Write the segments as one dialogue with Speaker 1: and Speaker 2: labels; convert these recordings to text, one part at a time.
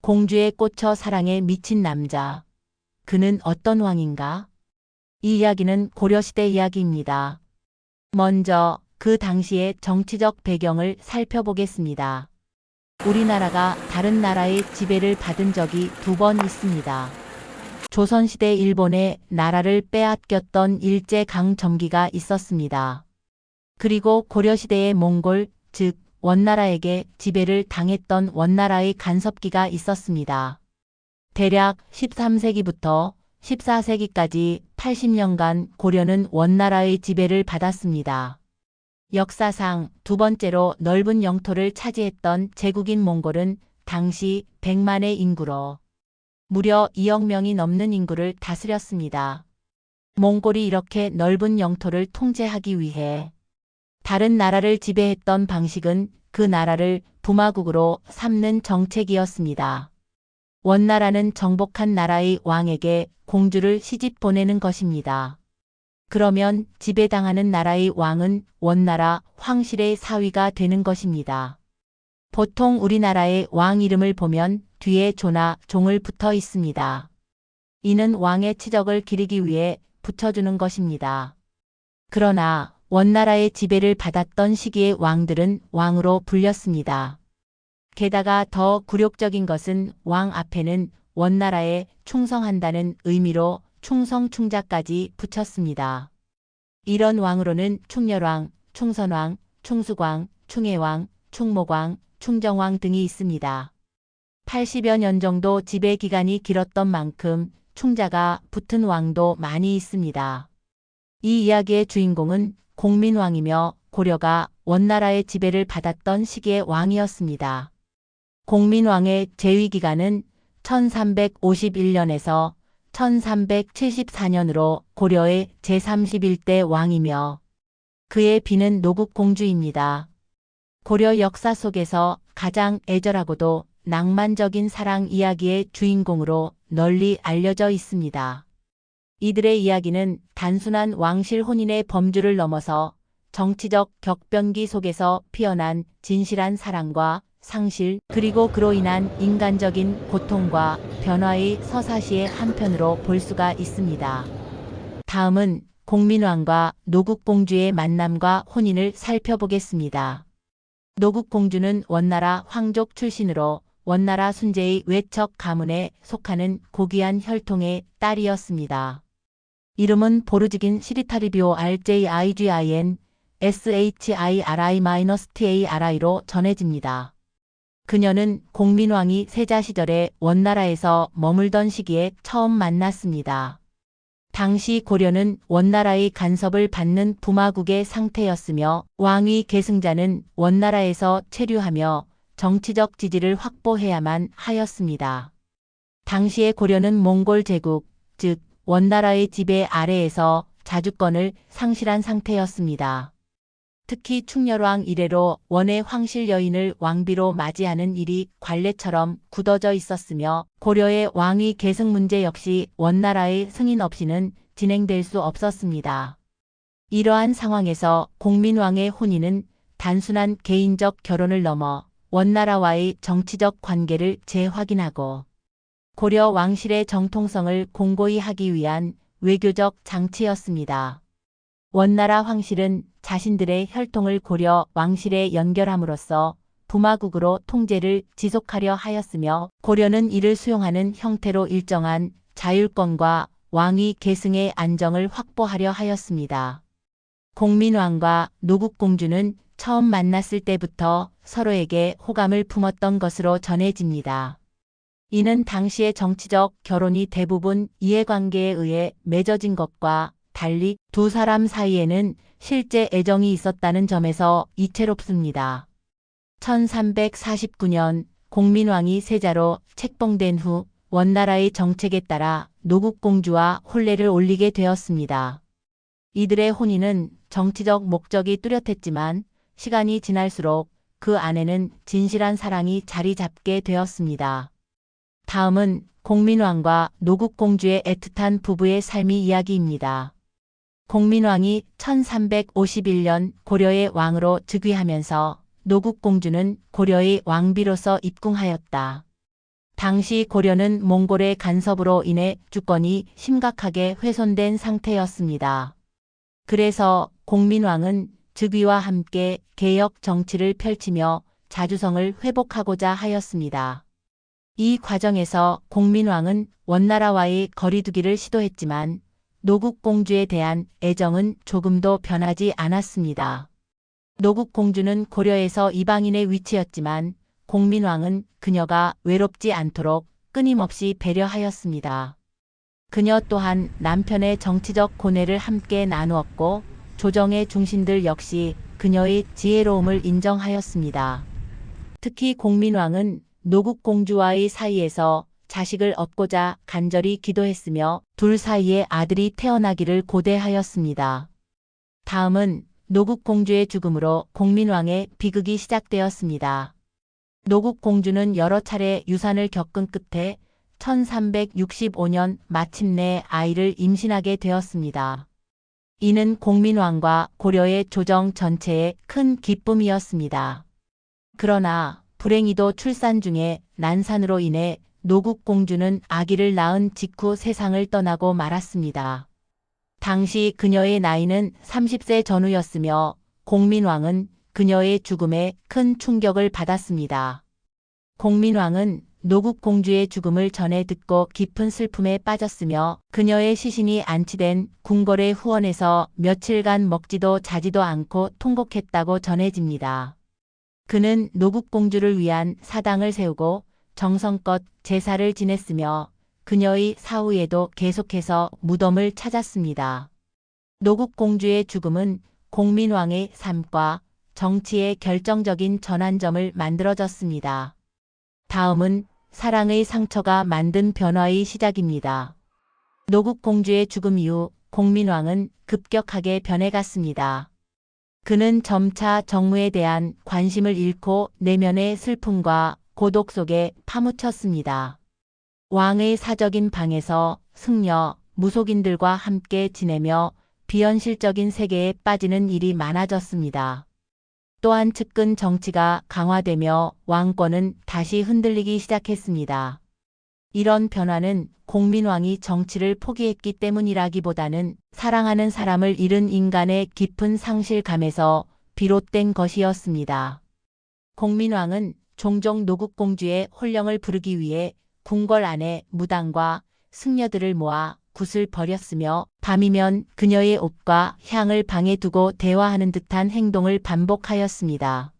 Speaker 1: 공주에 꽂혀 사랑에 미친 남자. 그는 어떤 왕인가? 이 이야기는 고려시대 이야기입니다. 먼저 그 당시의 정치적 배경을 살펴보겠습니다. 우리나라가 다른 나라의 지배를 받은 적이 2번 있습니다. 조선시대 일본의 나라를 빼앗겼던 일제강점기가 있었습니다. 그리고 고려시대의 몽골, 즉 원나라에게 지배를 당했던 원나라의 간섭기가 있었습니다. 대략 13세기부터 14세기까지 80년간 고려는 원나라의 지배를 받았습니다. 역사상 2번째로 넓은 영토를 차지했던 제국인 몽골은 당시 100만의 인구로 무려 2억 명이 넘는 인구를 다스렸습니다. 몽골이 이렇게 넓은 영토를 통제하기 위해 다른 나라를 지배했던 방식은 그 나라를 부마국으로 삼는 정책이었습니다. 원나라는 정복한 나라의 왕에게 공주를 시집 보내는 것입니다. 그러면 지배당하는 나라의 왕은 원나라 황실의 사위가 되는 것입니다. 보통 우리나라의 왕 이름을 보면 뒤에 조나 종을 붙어 있습니다. 이는 왕의 치적을 기리기 위해 붙여주는 것입니다. 그러나 원나라의 지배를 받았던 시기의 왕들은 왕으로 불렸습니다. 게다가 더 굴욕적인 것은 왕 앞에는 원나라에 충성한다는 의미로 충성충자까지 붙였습니다. 이런 왕으로는 충렬왕, 충선왕, 충수광, 충혜왕, 충모광, 충정왕 등이 있습니다. 80여 년 정도 지배 기간이 길었던 만큼 충자가 붙은 왕도 많이 있습니다. 이 이야기의 주인공은 공민왕이며 고려가 원나라의 지배를 받았던 시기의 왕이었습니다. 공민왕의 재위 기간은 1351년에서 1374년으로 고려의 제31대 왕이며 그의 비는 노국공주입니다. 고려 역사 속에서 가장 애절하고도 낭만적인 사랑 이야기의 주인공으로 널리 알려져 있습니다. 이들의 이야기는 단순한 왕실 혼인의 범주를 넘어서 정치적 격변기 속에서 피어난 진실한 사랑과 상실, 그리고 그로 인한 인간적인 고통과 변화의 서사시의 한편으로 볼 수가 있습니다. 다음은 공민왕과 노국공주의 만남과 혼인을 살펴보겠습니다. 노국공주는 원나라 황족 출신으로 원나라 순제의 외척 가문에 속하는 고귀한 혈통의 딸이었습니다. 이름은 보르지긴 시리타리비오 RJIGIN SHIRI-TARI로 전해집니다. 그녀는 공민왕이 세자 시절에 원나라에서 머물던 시기에 처음 만났습니다. 당시 고려는 원나라의 간섭을 받는 부마국의 상태였으며 왕위 계승자는 원나라에서 체류하며 정치적 지지를 확보해야만 하였습니다. 당시의 고려는 몽골 제국, 즉 원나라의 지배 아래에서 자주권을 상실한 상태였습니다. 특히 충렬왕 이래로 원의 황실 여인을 왕비로 맞이하는 일이 관례처럼 굳어져 있었으며 고려의 왕위 계승 문제 역시 원나라의 승인 없이는 진행될 수 없었습니다. 이러한 상황에서 공민왕의 혼인은 단순한 개인적 결혼을 넘어 원나라와의 정치적 관계를 재확인하고 고려 왕실의 정통성을 공고히 하기 위한 외교적 장치였습니다. 원나라 황실은 자신들의 혈통을 고려 왕실에 연결함으로써 부마국으로 통제를 지속하려 하였으며 고려는 이를 수용하는 형태로 일정한 자율권과 왕위 계승의 안정을 확보하려 하였습니다. 공민왕과 노국공주는 처음 만났을 때부터 서로에게 호감을 품었던 것으로 전해집니다. 이는 당시의 정치적 결혼이 대부분 이해관계에 의해 맺어진 것과 달리 두 사람 사이에는 실제 애정이 있었다는 점에서 이채롭습니다. 1349년 공민왕이 세자로 책봉된 후 원나라의 정책에 따라 노국공주와 혼례를 올리게 되었습니다. 이들의 혼인은 정치적 목적이 뚜렷했지만 시간이 지날수록 그 안에는 진실한 사랑이 자리 잡게 되었습니다. 다음은 공민왕과 노국공주의 애틋한 부부의 삶의 이야기입니다. 공민왕이 1351년 고려의 왕으로 즉위하면서 노국공주는 고려의 왕비로서 입궁하였다. 당시 고려는 몽골의 간섭으로 인해 주권이 심각하게 훼손된 상태였습니다. 그래서 공민왕은 즉위와 함께 개혁 정치를 펼치며 자주성을 회복하고자 하였습니다. 이 과정에서 공민왕은 원나라와의 거리두기를 시도했지만 노국공주에 대한 애정은 조금도 변하지 않았습니다. 노국공주는 고려에서 이방인의 위치였지만 공민왕은 그녀가 외롭지 않도록 끊임없이 배려하였습니다. 그녀 또한 남편의 정치적 고뇌를 함께 나누었고 조정의 중신들 역시 그녀의 지혜로움을 인정하였습니다. 특히 공민왕은 노국공주와의 사이에서 자식을 얻고자 간절히 기도했으며 둘 사이에 아들이 태어나기를 고대하였습니다. 다음은 노국공주의 죽음으로 공민왕의 비극이 시작되었습니다. 노국공주는 여러 차례 유산을 겪은 끝에 1365년 마침내 아이를 임신하게 되었습니다. 이는 공민왕과 고려의 조정 전체에 큰 기쁨이었습니다. 그러나 불행히도 출산 중에 난산으로 인해 노국공주는 아기를 낳은 직후 세상을 떠나고 말았습니다. 당시 그녀의 나이는 30세 전후였으며 공민왕은 그녀의 죽음에 큰 충격을 받았습니다. 공민왕은 노국공주의 죽음을 전해 듣고 깊은 슬픔에 빠졌으며 그녀의 시신이 안치된 궁궐의 후원에서 며칠간 먹지도 자지도 않고 통곡했다고 전해집니다. 그는 노국공주를 위한 사당을 세우고 정성껏 제사를 지냈으며 그녀의 사후에도 계속해서 무덤을 찾았습니다. 노국공주의 죽음은 공민왕의 삶과 정치의 결정적인 전환점을 만들어줬습니다. 다음은 사랑의 상처가 만든 변화의 시작입니다. 노국공주의 죽음 이후 공민왕은 급격하게 변해갔습니다. 그는 점차 정무에 대한 관심을 잃고 내면의 슬픔과 고독 속에 파묻혔습니다. 왕의 사적인 방에서 승려, 무속인들과 함께 지내며 비현실적인 세계에 빠지는 일이 많아졌습니다. 또한 측근 정치가 강화되며 왕권은 다시 흔들리기 시작했습니다. 이런 변화는 공민왕이 정치를 포기했기 때문이라기보다는 사랑하는 사람을 잃은 인간의 깊은 상실감에서 비롯된 것이었습니다. 공민왕은 종종 노국공주의 혼령을 부르기 위해 궁궐 안에 무당과 승려들을 모아 굿을 벌였으며 밤이면 그녀의 옷과 향을 방에 두고 대화하는 듯한 행동을 반복하였습니다.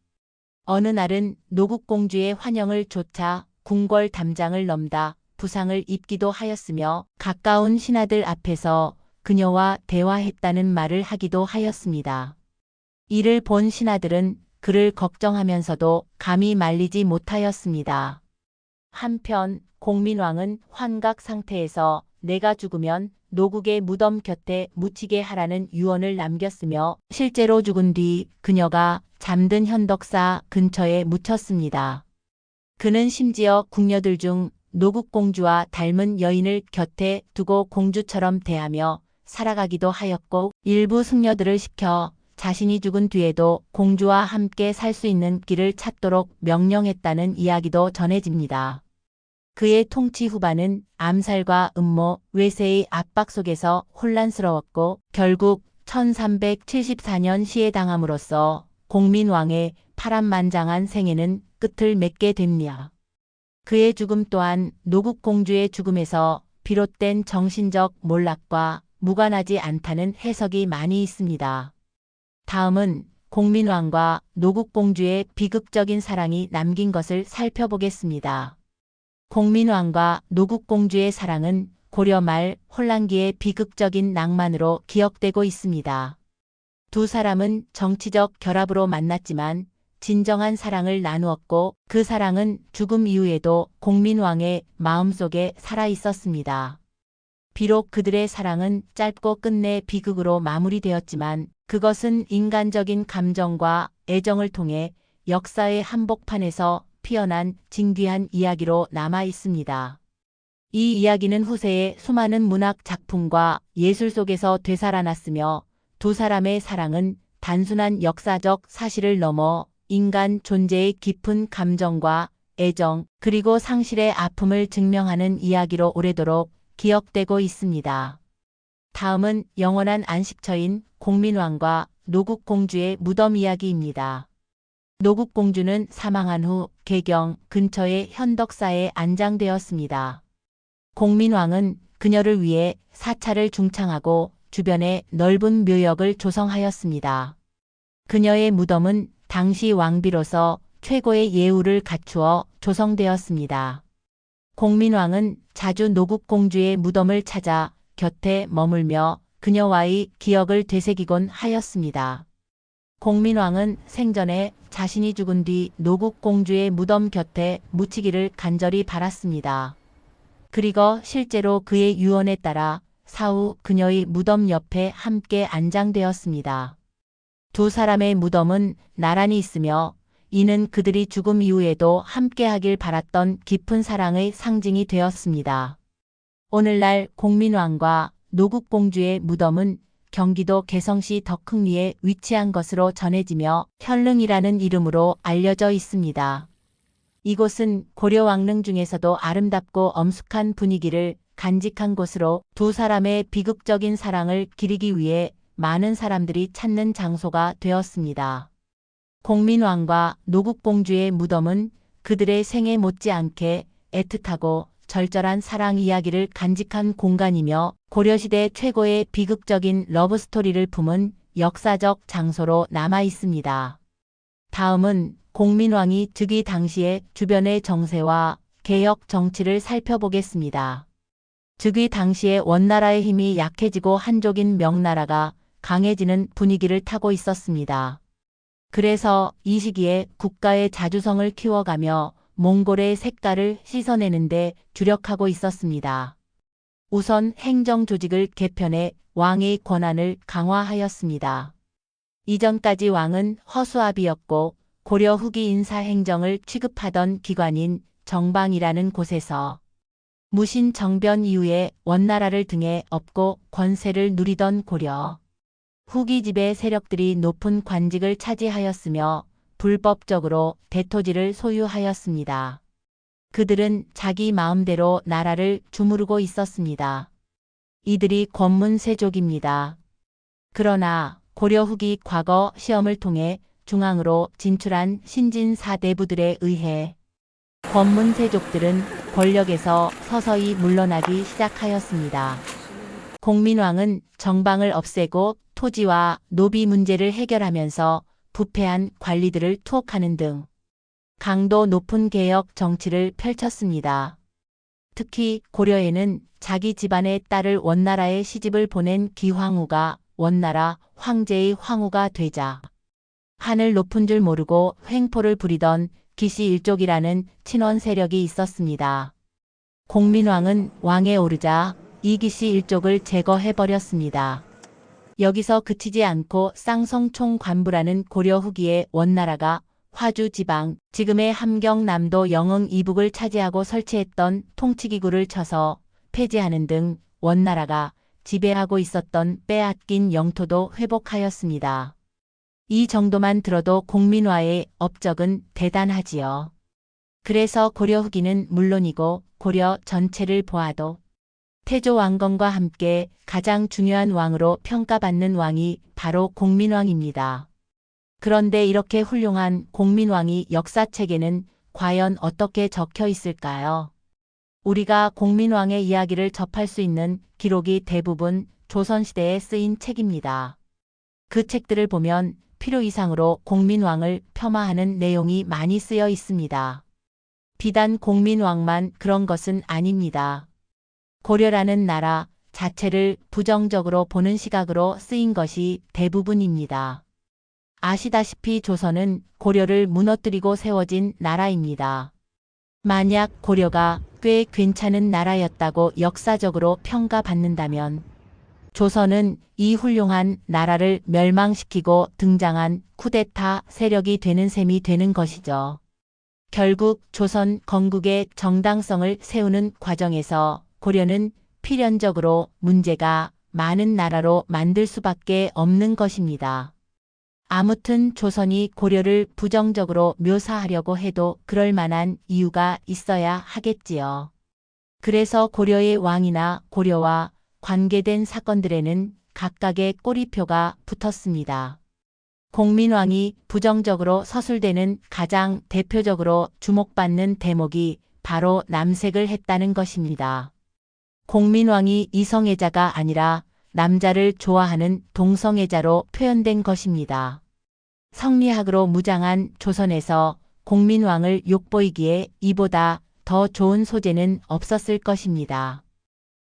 Speaker 1: 어느 날은 노국공주의 환영을 조차 궁궐 담장을 넘다 부상을 입기도 하였으며 가까운 신하들 앞에서 그녀와 대화했다는 말을 하기도 하였습니다. 이를 본 신하들은 그를 걱정하면서도 감히 말리지 못하였습니다. 한편 공민왕은 환각 상태에서 내가 죽으면 노국의 무덤 곁에 묻히게 하라는 유언을 남겼으며 실제로 죽은 뒤 그녀가 잠든 현덕사 근처에 묻혔습니다. 그는 심지어 궁녀들 중 노국공주와 닮은 여인을 곁에 두고 공주처럼 대하며 살아가기도 하였고 일부 승려들을 시켜 자신이 죽은 뒤에도 공주와 함께 살 수 있는 길을 찾도록 명령했다는 이야기도 전해집니다. 그의 통치 후반은 암살과 음모, 외세의 압박 속에서 혼란스러웠고 결국 1374년 시에 당함으로써 공민왕의 파란만장한 생애는 끝을 맺게 됩니다. 그의 죽음 또한 노국공주의 죽음에서 비롯된 정신적 몰락과 무관하지 않다는 해석이 많이 있습니다. 다음은 공민왕과 노국공주의 비극적인 사랑이 남긴 것을 살펴보겠습니다. 공민왕과 노국공주의 사랑은 고려 말 혼란기의 비극적인 낭만으로 기억되고 있습니다. 두 사람은 정치적 결합으로 만났지만 진정한 사랑을 나누었고 그 사랑은 죽음 이후에도 공민왕의 마음속에 살아 있었습니다. 비록 그들의 사랑은 짧고 끝내 비극으로 마무리되었지만 그것은 인간적인 감정과 애정을 통해 역사의 한복판에서 피어난 진귀한 이야기로 남아 있습니다. 이 이야기는 후세의 수많은 문학 작품과 예술 속에서 되살아났으며 두 사람의 사랑은 단순한 역사적 사실을 넘어 인간 존재의 깊은 감정과 애정, 그리고 상실의 아픔을 증명하는 이야기로 오래도록 기억되고 있습니다. 다음은 영원한 안식처인 공민왕과 노국공주의 무덤 이야기입니다. 노국공주는 사망한 후 개경 근처의 현덕사에 안장되었습니다. 공민왕은 그녀를 위해 사찰을 중창하고 주변에 넓은 묘역을 조성하였습니다. 그녀의 무덤은 당시 왕비로서 최고의 예우를 갖추어 조성되었습니다. 공민왕은 자주 노국공주의 무덤을 찾아 곁에 머물며 그녀와의 기억을 되새기곤 하였습니다. 공민왕은 생전에 자신이 죽은 뒤 노국공주의 무덤 곁에 묻히기를 간절히 바랐습니다. 그리고 실제로 그의 유언에 따라 사후 그녀의 무덤 옆에 함께 안장되었습니다. 두 사람의 무덤은 나란히 있으며 이는 그들이 죽음 이후에도 함께하길 바랐던 깊은 사랑의 상징이 되었습니다. 오늘날 공민왕과 노국공주의 무덤은 경기도 개성시 덕흥리에 위치한 것으로 전해지며 현릉이라는 이름으로 알려져 있습니다. 이곳은 고려 왕릉 중에서도 아름답고 엄숙한 분위기를 간직한 곳으로 두 사람의 비극적인 사랑을 기리기 위해 많은 사람들이 찾는 장소가 되었습니다. 공민왕과 노국공주의 무덤은 그들의 생애 못지않게 애틋하고 절절한 사랑 이야기를 간직한 공간이며 고려시대 최고의 비극적인 러브스토리를 품은 역사적 장소로 남아 있습니다. 다음은 공민왕이 즉위 당시의 주변의 정세와 개혁 정치를 살펴보겠습니다. 즉위 당시에 원나라의 힘이 약해지고 한족인 명나라가 강해지는 분위기를 타고 있었습니다. 그래서 이 시기에 국가의 자주성을 키워가며 몽골의 색깔을 씻어내는 데 주력하고 있었습니다. 우선 행정 조직을 개편해 왕의 권한을 강화하였습니다. 이전까지 왕은 허수아비였고 고려 후기 인사행정을 취급하던 기관인 정방이라는 곳에서 무신 정변 이후에 원나라를 등에 업고 권세를 누리던 고려 후기 지배 세력들이 높은 관직을 차지하였으며 불법적으로 대토지를 소유하였습니다. 그들은 자기 마음대로 나라를 주무르고 있었습니다. 이들이 권문세족입니다. 그러나 고려 후기 과거 시험을 통해 중앙으로 진출한 신진사 대부들에 의해 권문세족들은 권력에서 서서히 물러나기 시작하였습니다. 공민왕은 정방을 없애고 토지와 노비 문제를 해결하면서 부패한 관리들을 투옥하는 등 강도 높은 개혁 정치를 펼쳤습니다. 특히 고려에는 자기 집안의 딸을 원나라에 시집을 보낸 기황후가 원나라 황제의 황후가 되자 하늘 높은 줄 모르고 횡포를 부리던 기씨 일족이라는 친원 세력이 있었습니다. 공민왕은 왕에 오르자 이 기씨 일족을 제거해버렸습니다. 여기서 그치지 않고 쌍성총관부라는 고려 후기의 원나라가 화주 지방, 지금의 함경남도 영흥 이북을 차지하고 설치했던 통치기구를 쳐서 폐지하는 등 원나라가 지배하고 있었던 빼앗긴 영토도 회복하였습니다. 이 정도만 들어도 공민와의 업적은 대단하지요. 그래서 고려 후기는 물론이고 고려 전체를 보아도 태조 왕건과 함께 가장 중요한 왕으로 평가받는 왕이 바로 공민왕입니다. 그런데 이렇게 훌륭한 공민왕이 역사책에는 과연 어떻게 적혀 있을까요? 우리가 공민왕의 이야기를 접할 수 있는 기록이 대부분 조선시대에 쓰인 책입니다. 그 책들을 보면 필요 이상으로 공민왕을 폄하하는 내용이 많이 쓰여 있습니다. 비단 공민왕만 그런 것은 아닙니다. 고려라는 나라 자체를 부정적으로 보는 시각으로 쓰인 것이 대부분입니다. 아시다시피 조선은 고려를 무너뜨리고 세워진 나라입니다. 만약 고려가 꽤 괜찮은 나라였다고 역사적으로 평가받는다면 조선은 이 훌륭한 나라를 멸망시키고 등장한 쿠데타 세력이 되는 셈이 되는 것이죠. 결국 조선 건국의 정당성을 세우는 과정에서 고려는 필연적으로 문제가 많은 나라로 만들 수밖에 없는 것입니다. 아무튼 조선이 고려를 부정적으로 묘사하려고 해도 그럴 만한 이유가 있어야 하겠지요. 그래서 고려의 왕이나 고려와 관계된 사건들에는 각각의 꼬리표가 붙었습니다. 공민왕이 부정적으로 서술되는 가장 대표적으로 주목받는 대목이 바로 남색을 했다는 것입니다. 공민왕이 이성애자가 아니라 남자를 좋아하는 동성애자로 표현된 것입니다. 성리학으로 무장한 조선에서 공민왕을 욕보이기에 이보다 더 좋은 소재는 없었을 것입니다.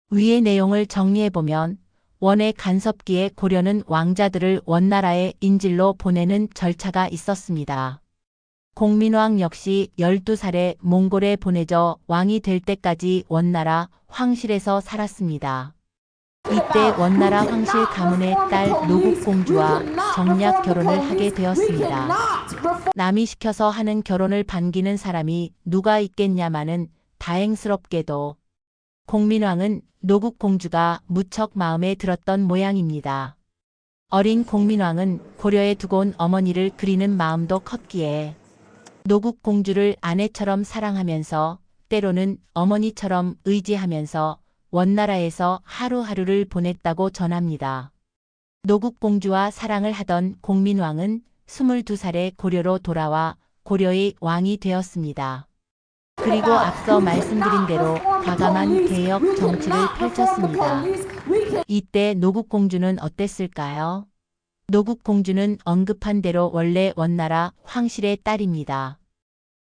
Speaker 1: 위의 내용을 정리해보면 원의 간섭기에 고려는 왕자들을 원나라에 인질로 보내는 절차가 있었습니다. 공민왕 역시 12살에 몽골에 보내져 왕이 될 때까지 원나라 황실에서 살았습니다. 이때 원나라 황실 가문의 딸 노국공주와 정략 결혼을 하게 되었습니다. 남이 시켜서 하는 결혼을 반기는 사람이 누가 있겠냐마는 다행스럽게도 공민왕은 노국공주가 무척 마음에 들었던 모양입니다. 어린 공민왕은 고려에 두고 온 어머니를 그리는 마음도 컸기에 노국공주를 아내처럼 사랑하면서 때로는 어머니처럼 의지하면서 원나라에서 하루하루를 보냈다고 전합니다. 노국공주와 사랑을 하던 공민왕은 22살에 고려로 돌아와 고려의 왕이 되었습니다. 그리고 앞서 말씀드린 대로 과감한 개혁 정치를 펼쳤습니다. 이때 노국공주는 어땠을까요? 노국공주는 언급한 대로 원래 원나라 황실의 딸입니다.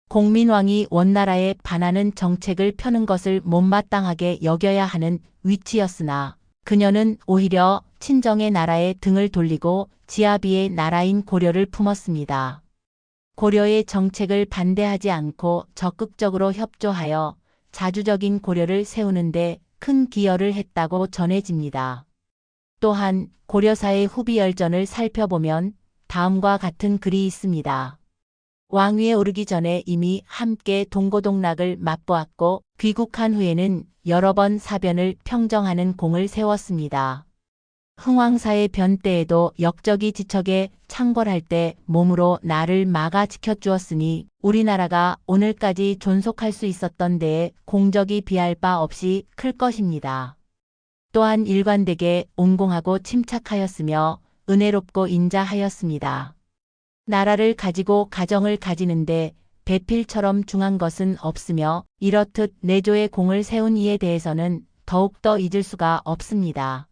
Speaker 1: 공민왕이 원나라에 반하는 정책을 펴는 것을 못마땅하게 여겨야 하는 위치였으나 그녀는 오히려 친정의 나라에 등을 돌리고 지아비의 나라인 고려를 품었습니다. 고려의 정책을 반대하지 않고 적극적으로 협조하여 자주적인 고려를 세우는데 큰 기여를 했다고 전해집니다. 또한 고려사의 후비 열전을 살펴보면 다음과 같은 글이 있습니다. 왕위에 오르기 전에 이미 함께 동고동락을 맛보았고 귀국한 후에는 여러 번 사변을 평정하는 공을 세웠습니다. 흥왕사의 변 때에도 역적이 지척에 창궐할 때 몸으로 나를 막아 지켜주었으니 우리나라가 오늘까지 존속할 수 있었던 데에 공적이 비할 바 없이 클 것입니다. 또한 일관되게 온공하고 침착하였으며 은혜롭고 인자하였습니다. 나라를 가지고 가정을 가지는데 배필처럼 중한 것은 없으며 이렇듯 내조의 공을 세운 이에 대해서는 더욱더 잊을 수가 없습니다.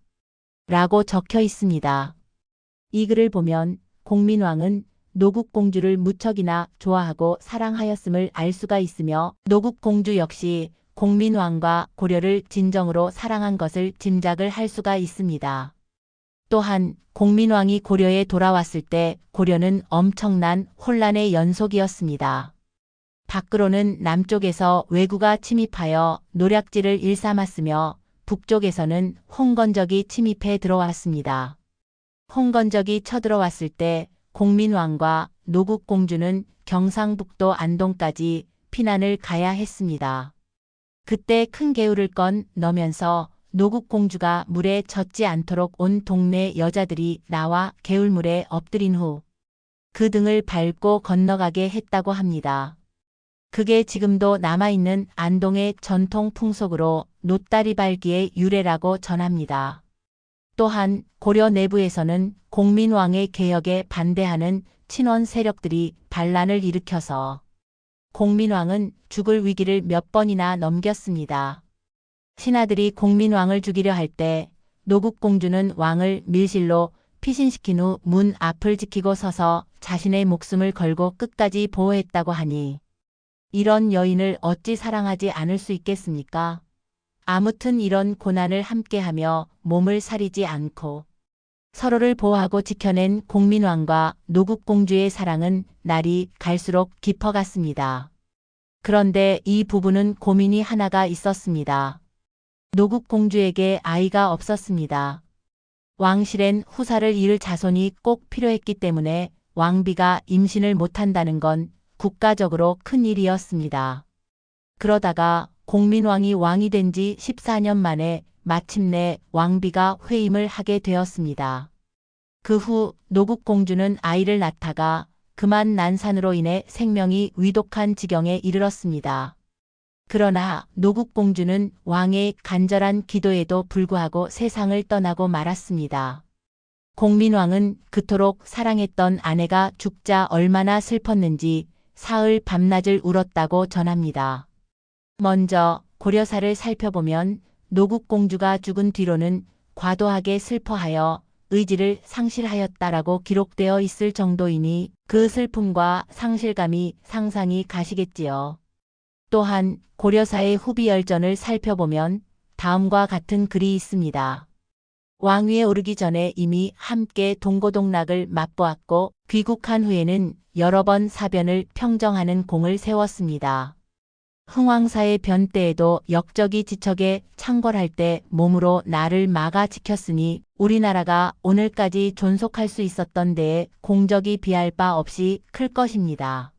Speaker 1: 라고 적혀 있습니다. 이 글을 보면 공민왕은 노국공주를 무척이나 좋아하고 사랑하였음을 알 수가 있으며 노국공주 역시 공민왕과 고려를 진정으로 사랑한 것을 짐작을 할 수가 있습니다. 또한 공민왕이 고려에 돌아왔을 때 고려는 엄청난 혼란의 연속이었습니다. 밖으로는 남쪽에서 왜구가 침입하여 노략질을 일삼았으며 북쪽에서는 홍건적이 침입해 들어왔습니다. 홍건적이 쳐들어왔을 때 공민왕과 노국공주는 경상북도 안동까지 피난을 가야 했습니다. 그때 큰 개울을 건너면서 노국공주가 물에 젖지 않도록 온 동네 여자들이 나와 개울물에 엎드린 후 그 등을 밟고 건너가게 했다고 합니다. 그게 지금도 남아있는 안동의 전통 풍속으로 노다리 밟기의 유래라고 전합니다. 또한 고려 내부에서는 공민왕의 개혁에 반대하는 친원 세력들이 반란을 일으켜서 공민왕은 죽을 위기를 몇 번이나 넘겼습니다. 신하들이 공민왕을 죽이려 할 때 노국공주는 왕을 밀실로 피신시킨 후 문 앞을 지키고 서서 자신의 목숨을 걸고 끝까지 보호했다고 하니 이런 여인을 어찌 사랑하지 않을 수 있겠습니까? 아무튼 이런 고난을 함께하며 몸을 사리지 않고 서로를 보호하고 지켜낸 공민왕과 노국공주의 사랑은 날이 갈수록 깊어갔습니다. 그런데 이 부부는 고민이 하나가 있었습니다. 노국공주에게 아이가 없었습니다. 왕실엔 후사를 잃을 자손이 꼭 필요했기 때문에 왕비가 임신을 못한다는 건 국가적으로 큰 일이었습니다. 그러다가 공민왕이 왕이 된 지 14년 만에 마침내 왕비가 회임을 하게 되었습니다. 그 후 노국공주는 아이를 낳다가 그만 난산으로 인해 생명이 위독한 지경에 이르렀습니다. 그러나 노국공주는 왕의 간절한 기도에도 불구하고 세상을 떠나고 말았습니다. 공민왕은 그토록 사랑했던 아내가 죽자 얼마나 슬펐는지 사흘 밤낮을 울었다고 전합니다. 먼저 고려사를 살펴보면 노국공주가 죽은 뒤로는 과도하게 슬퍼하여 의지를 상실하였다라고 기록되어 있을 정도이니 그 슬픔과 상실감이 상상이 가시겠지요. 또한 고려사의 후비열전을 살펴보면 다음과 같은 글이 있습니다. 왕위에 오르기 전에 이미 함께 동고동락을 맛보았고 귀국한 후에는 여러 번 사변을 평정하는 공을 세웠습니다. 흥왕사의 변 때에도 역적이 지척에 창궐할 때 몸으로 나를 막아 지켰으니 우리나라가 오늘까지 존속할 수 있었던 데에 공적이 비할 바 없이 클 것입니다.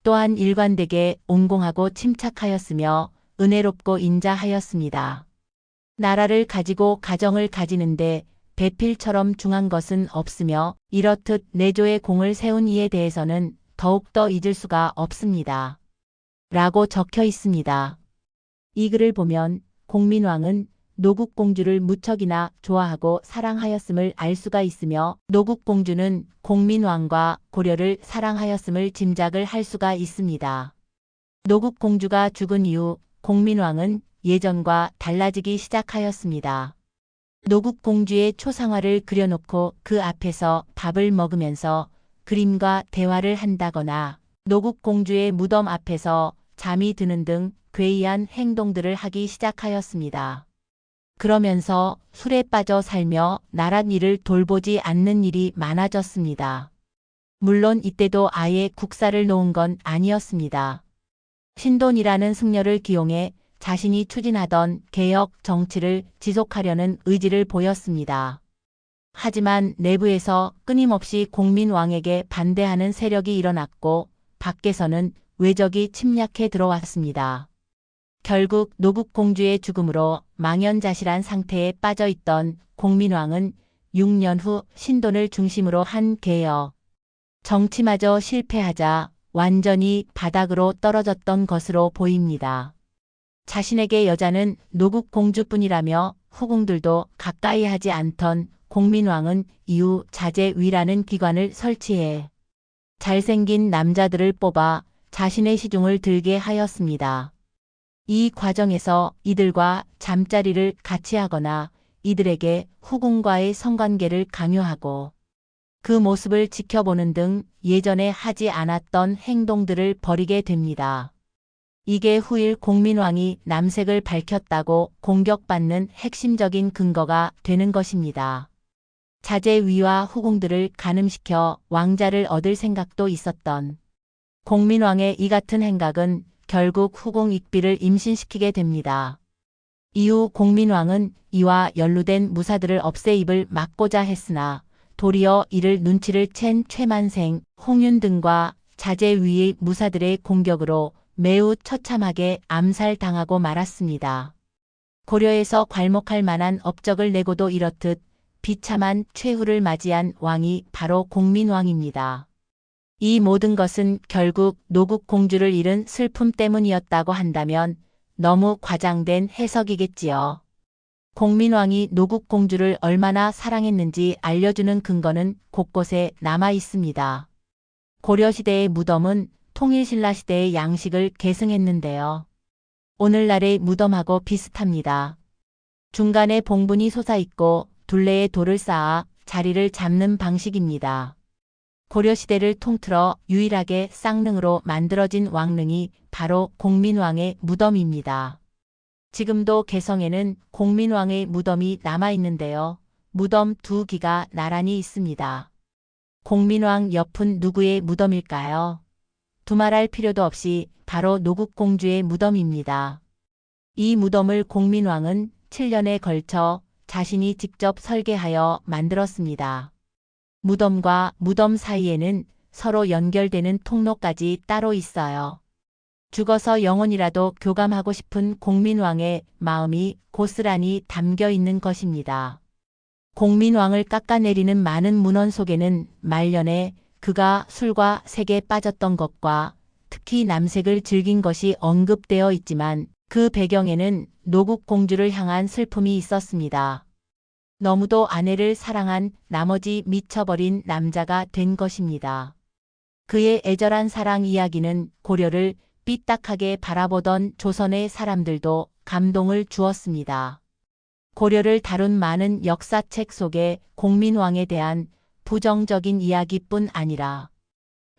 Speaker 1: 또한 일관되게 온공하고 침착하였으며 은혜롭고 인자하였습니다. 나라를 가지고 가정을 가지는데 배필처럼 중한 것은 없으며 이렇듯 내조의 공을 세운 이에 대해서는 더욱더 잊을 수가 없습니다. 라고 적혀 있습니다. 이 글을 보면 공민왕은 노국공주를 무척이나 좋아하고 사랑하였음을 알 수가 있으며 노국공주는 공민왕과 고려를 사랑하였음을 짐작을 할 수가 있습니다. 노국공주가 죽은 이후 공민왕은 예전과 달라지기 시작하였습니다. 노국공주의 초상화를 그려놓고 그 앞에서 밥을 먹으면서 그림과 대화를 한다거나 노국공주의 무덤 앞에서 잠이 드는 등 괴이한 행동들을 하기 시작하였습니다. 그러면서 술에 빠져 살며 나랏 일을 돌보지 않는 일이 많아졌습니다. 물론 이때도 아예 국사를 놓은 건 아니었습니다. 신돈이라는 승려를 기용해 자신이 추진하던 개혁 정치를 지속하려는 의지를 보였습니다. 하지만 내부에서 끊임없이 공민왕에게 반대하는 세력이 일어났고 밖에서는 외적이 침략해 들어왔습니다. 결국 노국공주의 죽음으로 망연자실한 상태에 빠져있던 공민왕은 6년 후 신돈을 중심으로 한 개혁 정치마저 실패하자 완전히 바닥으로 떨어졌던 것으로 보입니다. 자신에게 여자는 노국공주뿐이라며 후궁들도 가까이 하지 않던 공민왕은 이후 자제위라는 기관을 설치해 잘생긴 남자들을 뽑아 자신의 시중을 들게 하였습니다. 이 과정에서 이들과 잠자리를 같이 하거나 이들에게 후궁과의 성관계를 강요하고 그 모습을 지켜보는 등 예전에 하지 않았던 행동들을 벌이게 됩니다. 이게 후일 공민왕이 남색을 밝혔다고 공격받는 핵심적인 근거가 되는 것입니다. 자제위와 후궁들을 간음시켜 왕자를 얻을 생각도 있었던 공민왕의 이 같은 행각은 결국 후궁 익비를 임신시키게 됩니다. 이후 공민왕은 이와 연루된 무사들을 없애 입을 막고자 했으나 도리어 이를 눈치를 챈 최만생, 홍윤 등과 자제위의 무사들의 공격으로 매우 처참하게 암살당하고 말았습니다. 고려에서 괄목할 만한 업적을 내고도 이렇듯 비참한 최후를 맞이한 왕이 바로 공민왕입니다. 이 모든 것은 결국 노국공주를 잃은 슬픔 때문이었다고 한다면 너무 과장된 해석이겠지요. 공민왕이 노국공주를 얼마나 사랑했는지 알려주는 근거는 곳곳에 남아 있습니다. 고려시대의 무덤은 통일신라시대의 양식을 계승했는데요. 오늘날의 무덤하고 비슷합니다. 중간에 봉분이 솟아있고 둘레에 돌을 쌓아 자리를 잡는 방식입니다. 고려시대를 통틀어 유일하게 쌍릉으로 만들어진 왕릉이 바로 공민왕의 무덤입니다. 지금도 개성에는 공민왕의 무덤이 남아있는데요. 무덤 두 기가 나란히 있습니다. 공민왕 옆은 누구의 무덤일까요? 두말할 필요도 없이 바로 노국공주의 무덤입니다. 이 무덤을 공민왕은 7년에 걸쳐 자신이 직접 설계하여 만들었습니다. 무덤과 무덤 사이에는 서로 연결되는 통로까지 따로 있어요. 죽어서 영원이라도 교감하고 싶은 공민왕의 마음이 고스란히 담겨 있는 것입니다. 공민왕을 깎아내리는 많은 문헌 속에는 말년에 그가 술과 색에 빠졌던 것과 특히 남색을 즐긴 것이 언급되어 있지만 그 배경에는 노국공주를 향한 슬픔이 있었습니다. 너무도 아내를 사랑한 나머지 미쳐버린 남자가 된 것입니다. 그의 애절한 사랑 이야기는 고려를 삐딱하게 바라보던 조선의 사람들도 감동을 주었습니다. 고려를 다룬 많은 역사책 속에 공민왕에 대한 부정적인 이야기뿐 아니라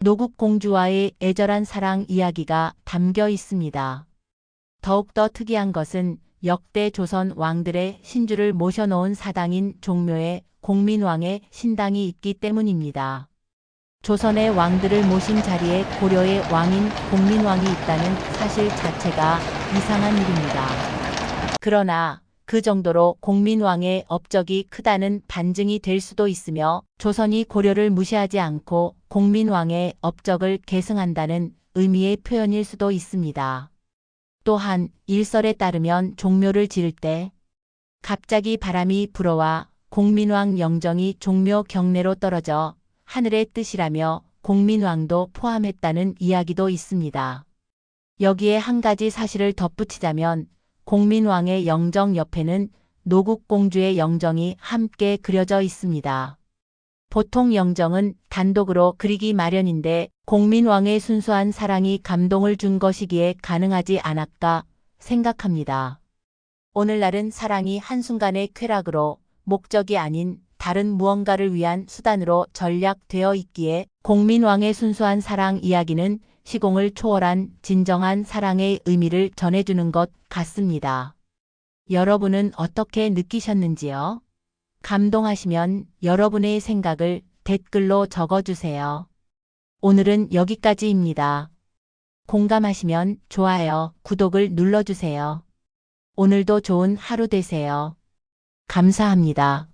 Speaker 1: 노국공주와의 애절한 사랑 이야기가 담겨 있습니다. 더욱더 특이한 것은 역대 조선 왕들의 신주를 모셔놓은 사당인 종묘에 공민왕의 신당이 있기 때문입니다. 조선의 왕들을 모신 자리에 고려의 왕인 공민왕이 있다는 사실 자체가 이상한 일입니다. 그러나 그 정도로 공민왕의 업적이 크다는 반증이 될 수도 있으며 조선이 고려를 무시하지 않고 공민왕의 업적을 계승한다는 의미의 표현일 수도 있습니다. 또한 일설에 따르면 종묘를 지을 때 갑자기 바람이 불어와 공민왕 영정이 종묘 경내로 떨어져 하늘의 뜻이라며 공민왕도 포함했다는 이야기도 있습니다. 여기에 한 가지 사실을 덧붙이자면 공민왕의 영정 옆에는 노국공주의 영정이 함께 그려져 있습니다. 보통 영정은 단독으로 그리기 마련인데 공민왕의 순수한 사랑이 감동을 준 것이기에 가능하지 않았까 생각합니다. 오늘날은 사랑이 한순간의 쾌락으로 목적이 아닌 다른 무언가를 위한 수단으로 전략되어 있기에 공민왕의 순수한 사랑 이야기는 시공을 초월한 진정한 사랑의 의미를 전해주는 것 같습니다. 여러분은 어떻게 느끼셨는지요? 감동하시면 여러분의 생각을 댓글로 적어주세요. 오늘은 여기까지입니다. 공감하시면 좋아요, 구독을 눌러주세요. 오늘도 좋은 하루 되세요. 감사합니다.